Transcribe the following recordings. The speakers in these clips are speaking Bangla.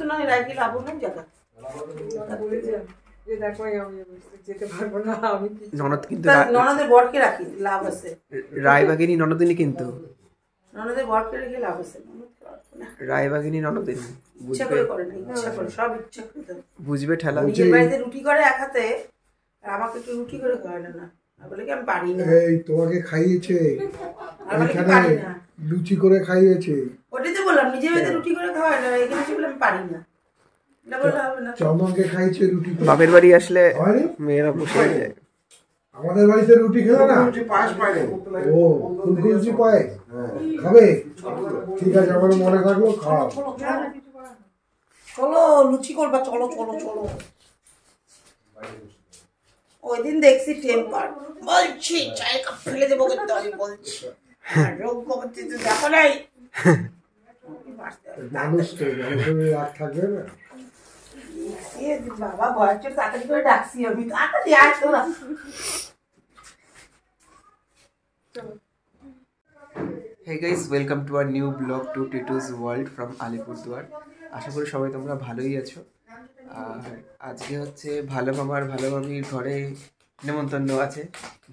সমস্যা নয়, রায়কে লাভ নেই জায়গা। ননদ কিন্তু ননদের বরকে রাখি, লাভ আছে। রায়বাগিনী ননদিনী কিন্তু ননদের বরকে রেখে লাভ আছে। রায়বাগিনী ননদিনী ইচ্ছা করে করে না, ইচ্ছা করে, সব ইচ্ছা করে বুঝবে ঠেলা। নিজের বাড়িতে রুটি করে এক হাতে, আর আমাকে একটু রুটি করে খাওয়ায় না। বলে কি আমি পারি না। এই তোমাকে খাইয়েছে, এখানে লুচি করে খাইয়েছে। ওটাই তো বললাম, নিজের বাড়িতে রুটি করে খাওয়ায় না, এখানে এসে বলে আমি পারি না। চমকে খাইছে রুটি। বাপের বাড়ি আসলে মেয়েরা বসে যায়। আমাদের বাড়িতে রুটি খেলো না, পায়েস পায়। ও ফুলকুলচি পায়েস খাবে? ঠিক আছে, আমার মনে থাকলো, খাও। চলো লুচি করবা, চলো চলো চলো। ওই দিন দেখছি টেম্পার, বলছি চায়ের কাপ ফেলে দেবো, কিন্তু আমি বলছি রোগ করতে তো দেখো নাই। মানুষ তো রাগ থাকবে না। বাবা ভয়ের চোট তাড়াতাড়ি করে ডাকছি আমি, তাড়াতাড়ি আসো না। Hey guys, welcome to our new vlog to Titu's World from Alipurduar. আশা করি সবাই তোমরা ভালোই আছো। আর আজকে হচ্ছে ভালো মামার ভালো মামির ঘরে নেমন্তন্ন আছে।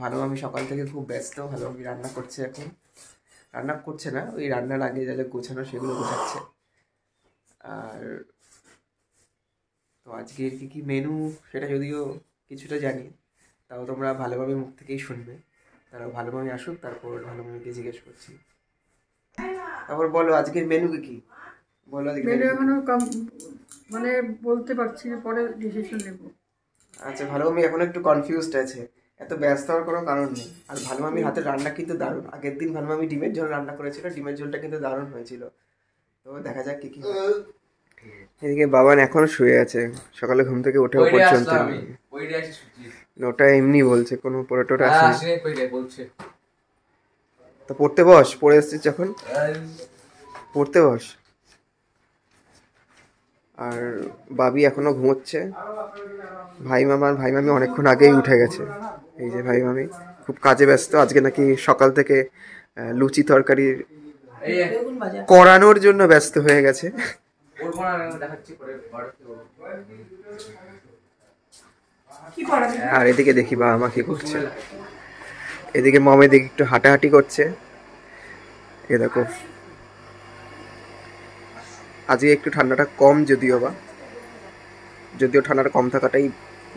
ভালো মামি সকাল থেকে খুব ব্যস্ত। ভালো মামি রান্না করছে, এখন রান্না করছে না, ওই রান্নার আগে যা যা গোছানো সেগুলো গোছাচ্ছে। আর তো আজকের কী কী মেনু সেটা যদিও কিছুটা জানি, তাও তোমরা ভালো মামির মুখ থেকেই শুনবে। তারা ভালো মামি আসুক, তারপর ভালো মামিকে জিজ্ঞেস করছি। তারপর বলো আজকের মেনু কি? বলো মেনু এখনো মানে বলতে পারছি না, পরে ডিসিশন নেব। আচ্ছা, ভালো মামি এখন একটু কনফিউজড আছে, এত ব্যস্ত হওয়ার কোনো কারণ নেই। আর ভালো মামির হাতের রান্না কিন্তু দারুণ। আগের দিন ভালো মামি ডিমের ঝোল রান্না করেছিল, ডিমের ঝোলটা কিন্তু দারুণ হয়েছিল। তো দেখা যাক কি কি। এদিকে বাবান এখনো শুয়ে আছে, সকালে ঘুম থেকে ওঠা পর্যন্ত। ওটা এমনি বলছে, কোনো পড়াটোটা আসেনি। তো পড়তে বস, পড়ে এসছিস যখন পড়তে বস। আর বাবি এখনো ঘুমোচ্ছে। ভাই মামি অনেকক্ষণ আগেই উঠে গেছে। এই যে ভাই মামি খুব কাজে ব্যস্ত। আজকে নাকি সকাল থেকে লুচি তরকারি করানোর জন্য ব্যস্ত হয়ে গেছে। আর এদিকে দেখি বাবা মা কি করছে। এদিকে মমে দেখি একটু হাঁটাহাঁটি করছে। এ দেখো, আজকে একটু ঠান্ডাটা কম, যদিও ঠান্ডাটা কম থাকাটাই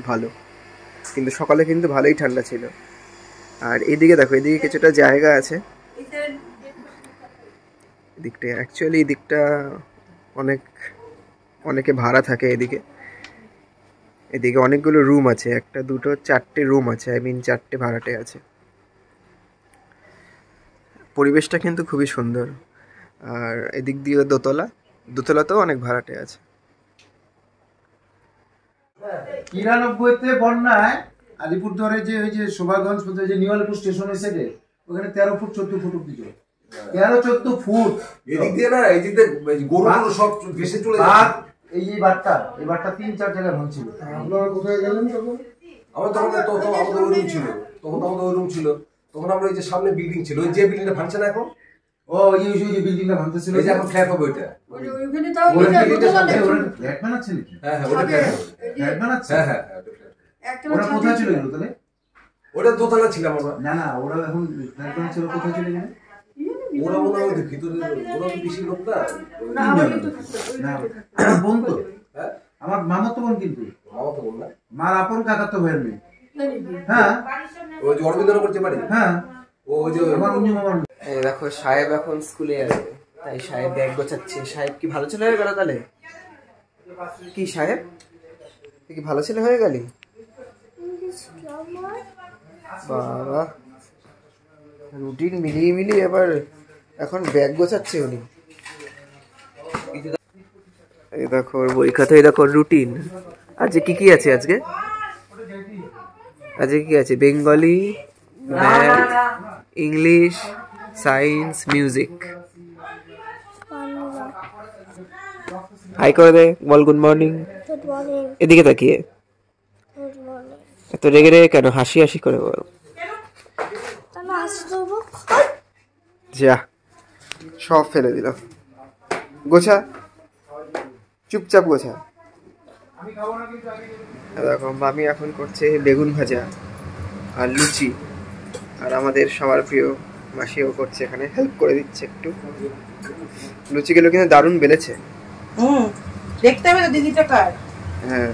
ভালো, কিন্তু সকালে কিন্তু ভালোই ঠান্ডা ছিল। আর এদিকে দেখো, এদিকে কিছুটা জায়গা আছে এদিকটা। অ্যাকচুয়ালি এই দিকটা অনেকে ভাড়া থাকে। এদিকে অনেকগুলো রুম আছে, 1 2 4টে রুম আছে, 4টে ভাড়াটে আছে। পরিবেশটা কিন্তু খুবই সুন্দর। আর এদিক দিয়ে দোতলাতেও অনেক ভাড়াটে আছে। 93-তে বন্যায় আলিপুরদুয়ারে যে ওই যে শোভাগঞ্জ যে নিউ আলিপুর স্টেশন এসে ওখানে 13 ফুট 14 ফুট অব্দি জল। 13-14 ফুট এদিক দিয়ে না, এই দিক দিয়ে গরু সব ভেসে চলে যায়। এই বারটা 3-4 জায়গায় ভাঙছিল। আপনারা কোথায় গেলেন তখন? আমরা তখন আমাদের ওই রুম ছিল, তখন আমরা ওই যে সামনে বিল্ডিং ছিল, ওই যে বিল্ডিংটা ভাঙছে না এখন। ও এই যে বিল্ডিংটা ভাঙতেছিল, এই যে এখন ফ্ল্যাট হবে ওইটা। ওইখানে তাও ফ্ল্যাট বানাচ্ছে নাকি? হ্যাঁ ওটা ফ্ল্যাট বানাচ্ছে। হ্যাঁ ওরা কোথায় চলে গেল তাহলে? ওটা দোতলা ছিলাম আমরা। না ওরা এখন ফ্ল্যাট বানাচ্ছে, কোথায় চলে গেল? ওরা মনে হয় ভিতরে, ওরা বেশি লোক না। আমার বোন তো, আমার মামাতো বোন, কিন্তু মামাতো বোন না, মার আপন কাকাতো ভাইয়ের মেয়ে। হ্যাঁ, ওই যে অরবিন্দর করছে বাড়ি। হ্যাঁ, ওই যে আমার অন্য মামার। দেখো সাহেব এখন স্কুলে আছে, তাই সাহেব ব্যাগ গোছাচ্ছে। সাহেব কি ভালো ছেলে হয়ে গেল তাহলে? কি সাহেব, তুই কি ভালো ছেলে হয়ে গেলি? বাবা, রুটিন মিলিয়ে এবার এখন ব্যাগ গোছাচ্ছে উনি। এই দেখো বই খাতা, এই দেখো রুটিন। আজকে কি আছে? আজকে কি আছে? Bengali, math, English, science, music. হাই করে দে, বল গুড মর্নিং। এদিকে তাকিয়ে এত রেগে কেন? হাসি করে বল। যা, সব ফেলে দিলাম। গোছা, চুপচাপ গোছা। দেখো মামি এখন করছে বেগুন ভাজা আর লুচি, আর আমাদের সবার প্রিয় মাসিও করছে, এখানে হেল্প করে দিচ্ছে একটু। লুচিগুলো কিন্তু দারুণ বেলেছে। দেখতে হবে তো দিদিটা কার। হ্যাঁ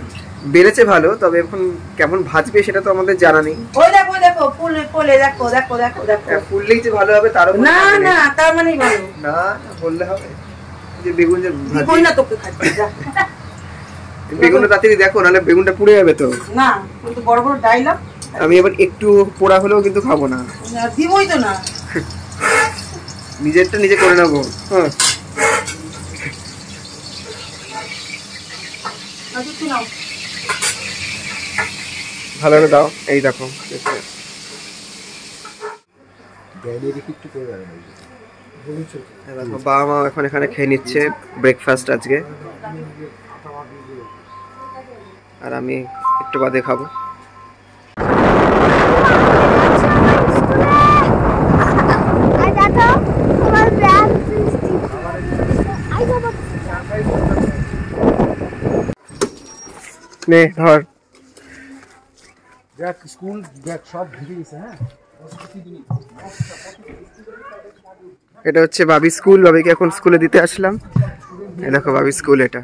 বেলেছে ভালো, তবে এখন কেমন ভাজবে সেটা তো আমাদের জানা নেই। ওই দেখো দেখো ফুলে দেখো দেখো দেখো দেখো ফুললেই যে ভালো হবে তারও না না, তার মানেই ভালো না, বললে হবে যে বেগুন যে কই না তোকে খাচ্ছি যা। বেগুনটা তাড়াতাড়ি দেখো, নাহলে বেগুনটা পুড়ে যাবে তো। না কিন্তু বড় বড় ডাইলাম আমি এবার একটু পোড়া হলেও কিন্তু খাবো না, দিবই তো না, নিজেরটা নিজে করে নেবো। হ্যাঁ ভালো করে দাও। এই দেখো বাবা মা এখন এখানে খেয়ে নিচ্ছে ব্রেকফাস্ট আজকে, আর আমি একটু বাদে খাবো। নে ধর, ব্যাগ স্কুল ব্যাগ সব ভিজে গেছে। হ্যাঁ এটা হচ্ছে বাবি স্কুল, বাবিকে এখন স্কুলে দিতে আসলাম। এই দেখো বাবি স্কুল, এটা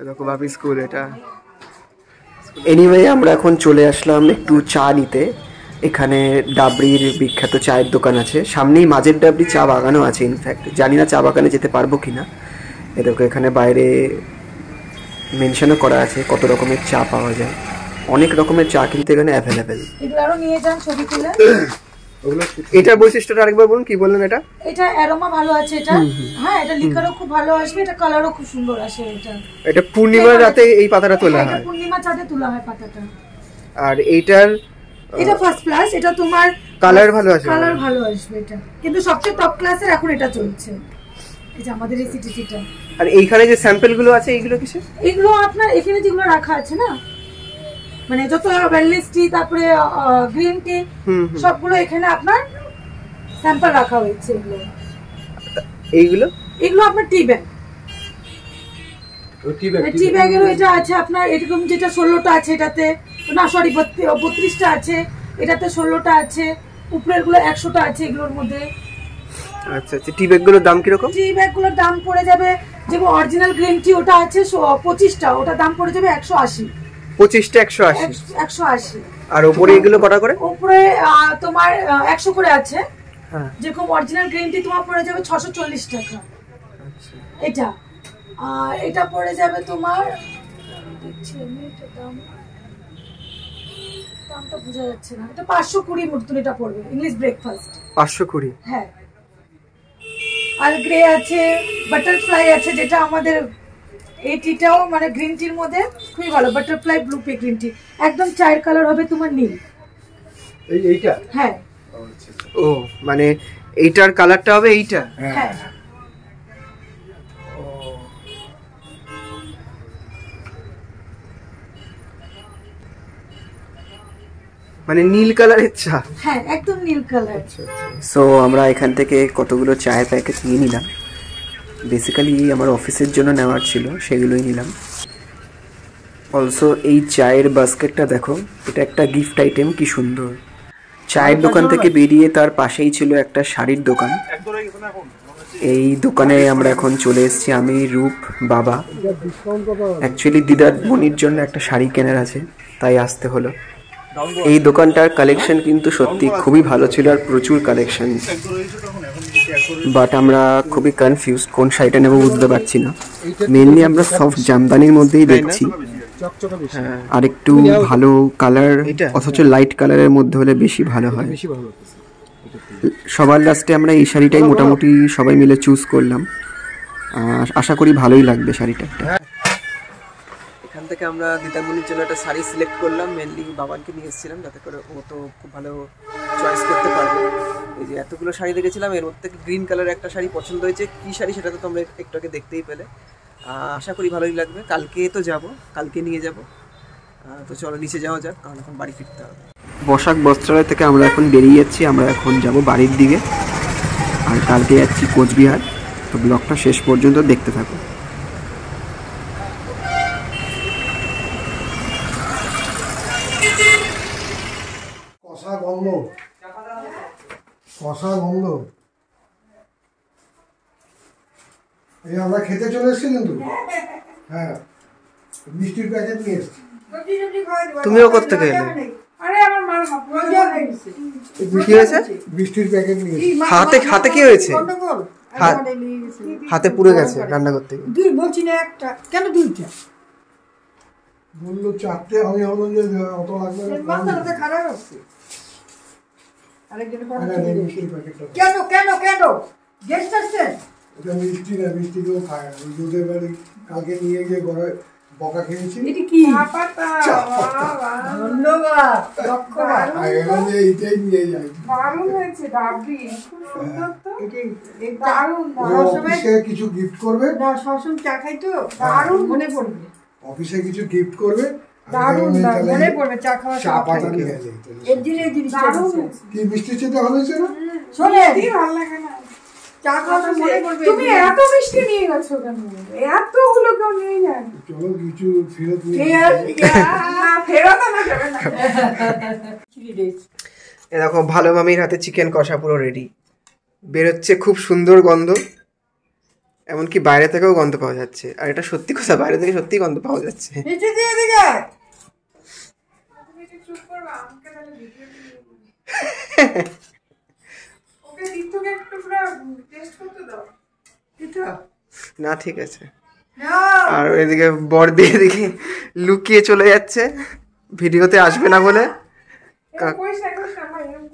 দেখো বাবি স্কুল এটা। এনিওয়ে আমরা এখন চলে আসলাম একটু চা নিতে। এখানে ডাবরির বিখ্যাত চায়ের দোকান আছে, সামনেই মাঝের ডাবরি চা বাগানও আছে। ইনফ্যাক্ট জানি না চা বাগানে যেতে পারবো কিনা। এ দেখো এখানে বাইরে মেনশনও করা আছে কত রকমের চা পাওয়া যায়। অনেক রকমের চা কিন্তু এখানে অ্যাভেলেবেল। এগুলো আরো নিয়ে যান ছবি তুলে। এটার বৈশিষ্ট্যটা আরেকবার বলুন, কি বললেন? এটা অ্যারোমা ভালো আছে এটা। হ্যাঁ এটা লিকারও খুব ভালো আসবে, এটা কালারও খুব সুন্দর আসে। এটা পূর্ণিমার রাতে এই পাতাটা তোলা হয়। এটা পূর্ণিমা চাঁদে তোলা হয় পাতাটা। আর এইটার এটা ফার্স্ট ক্লাস, এটা তোমার কালার ভালো আসবে, কালার ভালো আসবে এটা, কিন্তু সবচেয়ে টপ ক্লাসের এখন এটা চলছে। এই যে আমাদের এই সিটিটা। আর এইখানে যে স্যাম্পল গুলো আছে এইগুলো কিসের? এগুলো আপনার এখানে যেগুলো রাখা আছে না, মানে যত ওয়েলনেস টি তারপরে গ্রিন টি সবগুলো এখানে আপনার স্যাম্পল রাখা হয়েছে। এইগুলো এগুলো আপনার টি ব্যাগ। টি ব্যাগেরও এটা আছে আপনার, এরকম যেটা 16টা আছে এটাতে, না সরি 32টা আছে এটাতে, 16টা আছে, উপরের গুলো 100টা আছে এগুলোর মধ্যে। আচ্ছা আচ্ছা, টি ব্যাগ গুলোর দাম কি রকম? টি ব্যাগ গুলোর দাম পড়ে যাবে, যেগুলো অরিজিনাল গ্রিন টি ওটা আছে 25টা, ওটা দাম পড়ে যাবে 180। 25টা 180? 180। আর উপরে এগুলো কটা করে? উপরে তোমার 100 করে আছে। হ্যাঁ যেরকম অরিজিনাল গ্রিন টি তোমার পড়ে যাবে 640 টাকা। আচ্ছা এটা, আর এটা পড়ে যাবে তোমার, দেখছি আমি এটা দামটা বোঝা যাচ্ছে না, এটা 520 মতন এটা পড়বে, ইংলিশ ব্রেকফাস্ট 520। হ্যাঁ আর গ্রে আছে, বাটারফ্লাই আছে, যেটা আমাদের এই টিটাও মানে গ্রিন টির মধ্যে খুবই ভালো, butterfly blue pay green tea, একদম চায়ের কালার হবে তোমার নীল। এইটা? হ্যাঁ। ও মানে এইটার কালারটা হবে এইটা? হ্যাঁ। মানে নীল কালারের চা? হ্যাঁ একদম নীল কালার। সো আমরা এখান থেকে কতগুলো চায়ের প্যাকেট নিয়ে নিলাম। বেসিক্যালি আমার অফিসের জন্য নেওয়ার ছিল, সেগুলোই নিলাম। অলসো এই চায়ের বাস্কেটটা দেখো, এটা একটা গিফট আইটেম, কি সুন্দর। চায়ের দোকান থেকে বেরিয়ে তার পাশেই ছিল একটা শাড়ির দোকান। এই দোকানে আমরা এখন চলে এসেছি, আমি, রূপ, বাবা। অ্যাকচুয়ালি দিদার বোনের জন্য একটা শাড়ি কেনার আছে, তাই আসতে হলো। এই দোকানটার কালেকশন কিন্তু সত্যি খুবই ভালো ছিল, আর প্রচুর কালেকশন। বাট আমরা খুবই কনফিউজড, কোন শাড়িটা নেবো বুঝতে পারছি না। মেনলি আমরা সফট জামদানির মধ্যেই দেখছি, আর একটু ভালো কালার অথচ লাইট কালারের মধ্যে হলে বেশি ভালো হয়। সবার লাস্টে আমরা এই শাড়িটাই মোটামুটি সবাই মিলে চুজ করলাম, আশা করি ভালোই লাগবে শাড়িটা। এখান থেকে আমরা দিদামণির জন্য একটা শাড়ি সিলেক্ট করলাম, মেনলি বাবানকে নিয়ে এসেছিলাম যাতে করে ও তো খুব ভালো চয়েস করতে পারবে। এই যে এতগুলো শাড়ি দেখেছিলাম, এর মধ্যে থেকে গ্রিন কালারের একটা শাড়ি পছন্দ হয়েছে। কী শাড়ি সেটা তো তোমরা একটু আগে দেখতেই পেলে। আশা করি ভালোই লাগবে। কালকে তো যাব, কালকে নিয়ে যাব। তো চলো নিচে যাওয়া যাক, কারণ এখন বাড়ি ফিরতে হবে। বসাক বস্ত্রালয় থেকে আমরা এখন বেরিয়ে যাচ্ছি, আমরা এখন যাব বাড়ির দিকে, আর কালকে যাচ্ছি কোচবিহার। তো ব্লগটা শেষ পর্যন্ত দেখতে থাকো। কষা গন্ধ, কষা গন্ধ। এই আমরা খেতে চলে এসেছি কিন্তু, হ্যাঁ মিষ্টির প্যাকেট নিয়ে এসেছি। তুমিও করতে গেলে? আরে আমার মার কি হয়েছে? মিষ্টির প্যাকেট নিয়ে এসেছি। হাতে হাতে কি হয়েছে? হাতে পুড়ে গেছে রান্না করতে গিয়ে। দুই বলছি না একটা, কেন দুইটা? বললো 4টে, আমি ভাবলাম যে অত লাগবে না। মাথাটা খারাপ আছে। আরেকজনের মিষ্টির প্যাকেটটা কেন কেন কেন গেস্ট আসছে? এটা মিষ্টি না, মিষ্টি কেউ খায় না। ওই দুধের বাড়ি কালকে নিয়ে গিয়ে ঘরে বকা খেয়েছি। এটা কি? ধন্যবাদ, ধন্যবাদ। এইটাই নিয়ে যাই। দারুণ হয়েছে ডাবরি, খুব সুন্দর তো। এটাই দারুণ অফিসে কিছু গিফট করবে, না সবসময় চা খাই তো, দারুণ মনে পড়বে। অফিসে কিছু গিফট করবে, দারুণ মনে পড়বে চা খাওয়া। চা পাতা নিয়ে যাই। এর দিনে জিনিস দারুণ কি মিষ্টি খেতে হয়েছে না? শোনে ভালো লাগে না। চা খাওয়া মনে পড়বে। তুমি এত মিষ্টি নিয়ে গেছো কেন? এতগুলো কেউ নিয়ে যায়? চলো কিছু ফেরত নিয়ে ফেরত আনা যাবে না। এরকম ভালো মামির হাতে চিকেন কষা পুরো রেডি, বেরোচ্ছে খুব সুন্দর গন্ধ, এমনকি বাইরে থেকেও গন্ধ পাওয়া যাচ্ছে। আর এটা সত্যি কথা, বাইরে থেকে সত্যি গন্ধ পাওয়া যাচ্ছে। নিচে দিয়ে দিকে চুপ করবা, আমাকে তাহলে ভিডিও ওকে দীপ্তকে একটু পুরো টেস্ট করতে দাও। না ঠিক আছে। আর এদিকে বড়দি এদিকে লুকিয়ে চলে যাচ্ছে, ভিডিওতে আসবে না বলে,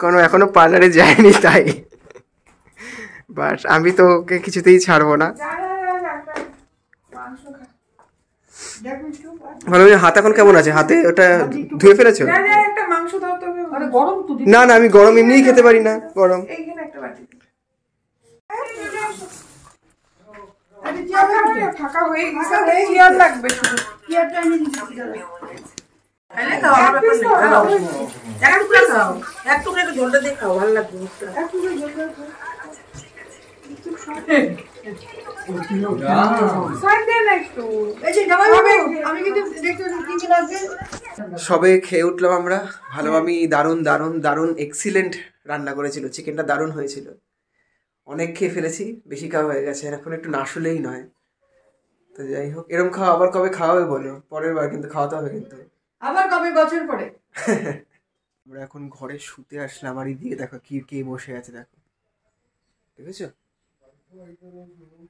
কারণ এখনো পার্লারে যায়নি তাই। বাট আমি তো ওকে কিছুতেই ছাড়বো না। ভালো, হাত এখন কেমন আছে? হাতে ওটা ধুয়ে ফেলেছো? একটা মাংস দাও তো। গরম তো না না, আমি গরম এমনিই খেতে পারি না, গরম। এইখানে একটা বাটি ফাঁকা হয়ে গেছে, চেয়ার লাগবে শুধু। চেয়ারটা এনে দিচ্ছি। এক টুকরা একটু ঝোলটা দিয়ে খাও, ভালো লাগবে। সবে খেয়ে উঠলাম আমরা। ভালো মামি দারুণ দারুণ দারুণ এক্সিলেন্ট রান্না করেছিল, চিকেনটা দারুণ হয়েছিল। অনেক খেয়ে ফেলেছি, বেশি খাওয়া হয়ে গেছে, এখন একটু না শুলেই নয়। তো যাই হোক, এরকম খাওয়া আবার কবে খাওয়াবে বলো? পরের বার কিন্তু খাওয়াতে হবে কিন্তু। আবার কবে? বছর পরে। আমরা এখন ঘরে শুতে আসলাম, আর এদিকে দেখো কি কে বসে আছে, দেখো দেখেছো?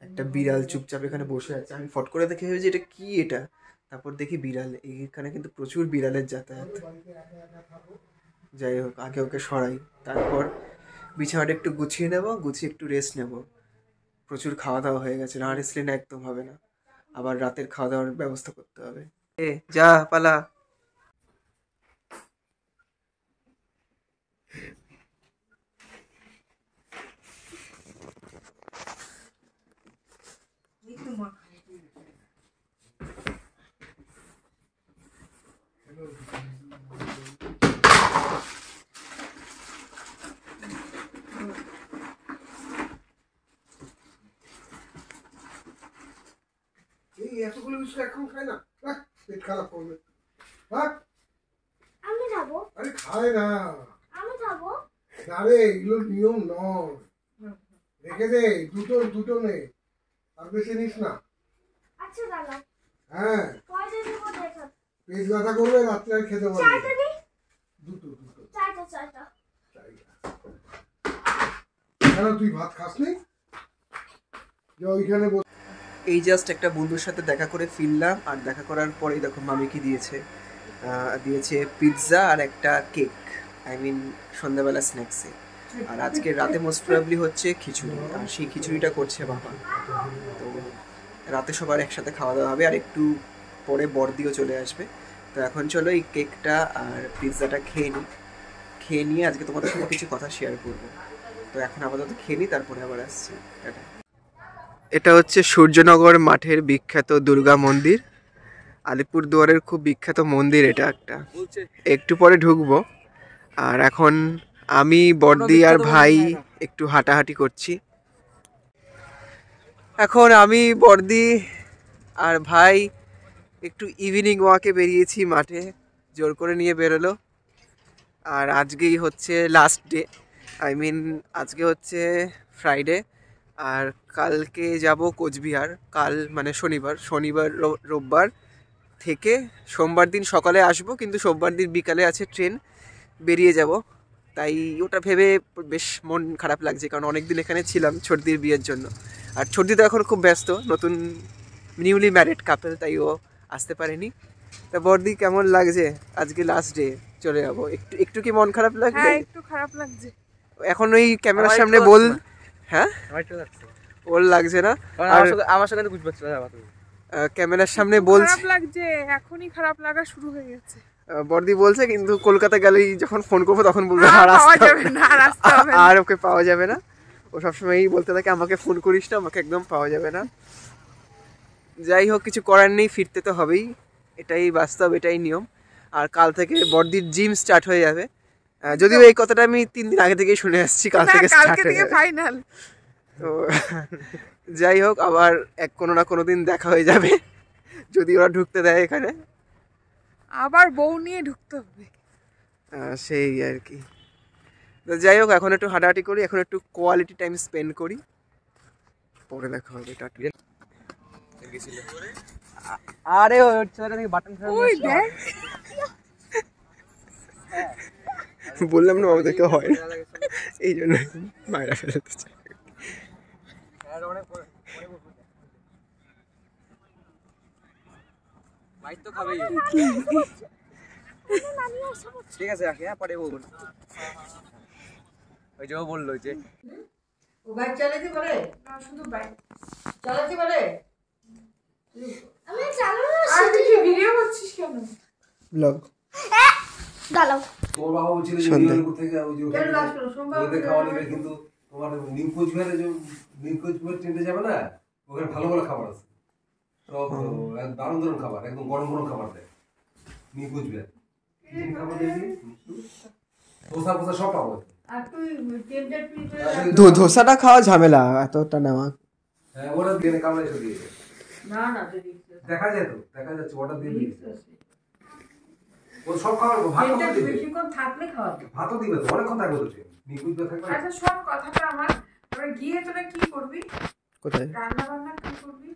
একটা বিড়াল চুপচাপ এখানে বসে আছে। আমি ফট করে দেখে ভেবেছি এটা কি, এটা তারপর দেখি বিড়াল। এখানে কিন্তু প্রচুর বিড়ালের যাতায়াত। যাই হোক, আগে ওকে সরাই, তারপর বিছানাটা একটু গুছিয়ে নেবো, গুছিয়ে একটু রেস্ট নেব। প্রচুর খাওয়া দাওয়া হয়ে গেছে, না রেস্ট না একদম হবে না। আবার রাতের খাওয়া দাওয়ার ব্যবস্থা করতে হবে। যা পালা। এতগুলো বিষয় এখন খায় না, পেট খারাপ করবে। আমি খাবো। আরে খায় না, আমি খাবো। আরে এগুলো নিয়ম নয়, রেখে দে। দুটো নে, আর বেশি নিস না। আচ্ছা দাদা। হ্যাঁ, কয়টা দিব দেখা? পেট ব্যথা করবে, রাত্রে আর খেতে পারবে। চারটা দি। দুটো। চারটা। কেন তুই ভাত খাস নি? ওইখানে এই জাস্ট একটা বন্ধুর সাথে দেখা করে ফিরলাম, আর দেখা করার পরেই দেখো মামি কি দিয়েছে। দিয়েছে পিৎজা আর একটা কেক, আই মিন সন্ধ্যাবেলা স্ন্যাক্সে। আর আজকে রাতে মোস্ট প্রবাবলি হচ্ছে খিচুড়ি, আর সেই খিচুড়িটা করছে বাবা। তো রাতে সবার একসাথে খাওয়া দাওয়া হবে, আর একটু পরে বড়দিও চলে আসবে। তো এখন চলো এই কেকটা আর পিৎজাটা খেয়ে নিয়ে আজকে তোমাদের সাথে কিছু কথা শেয়ার করবো। তো এখন আপাতত খেয়ে নিই, তারপরে আবার আসছি। এটা হচ্ছে সূর্যনগর মাঠের বিখ্যাত দুর্গা মন্দির। আলিপুরদুয়ারের খুব বিখ্যাত মন্দির এটা একটা, একটু পরে ঢুকবো। আর এখন আমি বর্দি আর ভাই একটু হাঁটাহাঁটি করছি। এখন আমি বর্দি আর ভাই একটু ইভিনিং ওয়াকে বেরিয়েছি, মাঠে জোর করে নিয়ে বেরোলো। আর আজকেই হচ্ছে লাস্ট ডে, আজকে হচ্ছে ফ্রাইডে, আর কালকে যাব কোচবিহার। কাল মানে শনিবার রোববার থেকে সোমবার দিন সকালে আসবো, কিন্তু সোমবার দিন বিকালে আছে ট্রেন, বেরিয়ে যাব। তাই ওটা ভেবে বেশ মন খারাপ লাগছে, কারণ অনেক দিন এখানে ছিলাম ছোটদির বিয়ের জন্য। আর ছোটদি তো এখন খুব ব্যস্ত, নতুন নিউলি ম্যারিড কাপল, তাই ও আসতে পারেনি। তা বর্দি কেমন লাগছে? আজকে লাস্ট ডে, চলে যাবো। একটু কি মন খারাপ লাগছে? হ্যাঁ একটু খারাপ লাগছে। এখন ওই ক্যামেরার সামনে বল। হ্যাঁ ওর লাগছে না, আমার সঙ্গে তো বুঝতে পারছি না, ক্যামেরার সামনে বলছে খারাপ লাগছে, এখনই খারাপ লাগা শুরু হয়ে গেছে। বর্দি বলছে, কিন্তু কলকাতা গেলেই যখন ফোন করবো তখন বলবে আর ওকে পাওয়া যাবে না। ও সবসময় বলতে থাকে আমাকে ফোন করিস না, আমাকে একদম পাওয়া যাবে না। যাই হোক, কিছু করার নেই, ফিরতে তো হবেই, এটাই বাস্তব, এটাই নিয়ম। আর কাল থেকে বর্দির জিম স্টার্ট হয়ে যাবে, যদিও এই কথাটা আমি 3 দিন আগে থেকেই শুনে আসছি, কাল থেকে স্টার্ট হয়ে যাবে ফাইনাল। তো যাই হোক, আবার কোনো না কোনো দিন দেখা হয়ে যাবে, যদি ওরা ঢুকতে দেয় এখানে। আবার বউ নিয়ে ঢুকতে হবে, সেই আর কি। তো যাই হোক, এখন একটু হাঁটাহাঁটি করি, এখন একটু কোয়ালিটি টাইম স্পেন্ড করি, পরে দেখা হবে। আরে বাটন বললাম না আমাদেরকে হয় না, এই জন্য মায়েরা ফেলতে চাই। ঠিক আছে, পরে বলবো না। ওই যে বললো যে ও বাইক চালাতে পারে না, শুধু বাইক চালাতে পারে। আমি চালানো আর তুই ভিডিও করছিস কেন? ব্লগ দাঁড়াও। তোমার বাবা বলছিল যে নিউইয়র্ক থেকে ওই যে ওদের খাওয়া নেবে, কিন্তু তোমার নিউ কোচবিহারে যে নিউ কোচবিহার ট্রেনে যাবে না, ওখানে ভালো ভালো খাবার আছে, সব দারুণ দারুণ খাবার, একদম গরম গরম খাবার দেয় নিউ কোচবিহার। খাবার দেখবি ধোসা ফোসা সব পাবো। আর তুই ধোসাটা খাওয়া ঝামেলা, এতটা নেওয়া। হ্যাঁ, ওরা দিয়ে কামড়া এসে দিয়েছে। না না দেখা যাচ্ছে অর্ডার দিয়ে দিয়েছে। ও সব খাবার ভাতও দিবে, বেশিক্ষণ থাকলে খাওয়াবে, ভাতও দিবে তো, অনেকক্ষণ থাকবে তো নিকুজ থাকবে। আচ্ছা শোন কথাটা আমার, তোরা গিয়ে তোরা কি করবি? কোথায় রান্না বান্না কি করবি?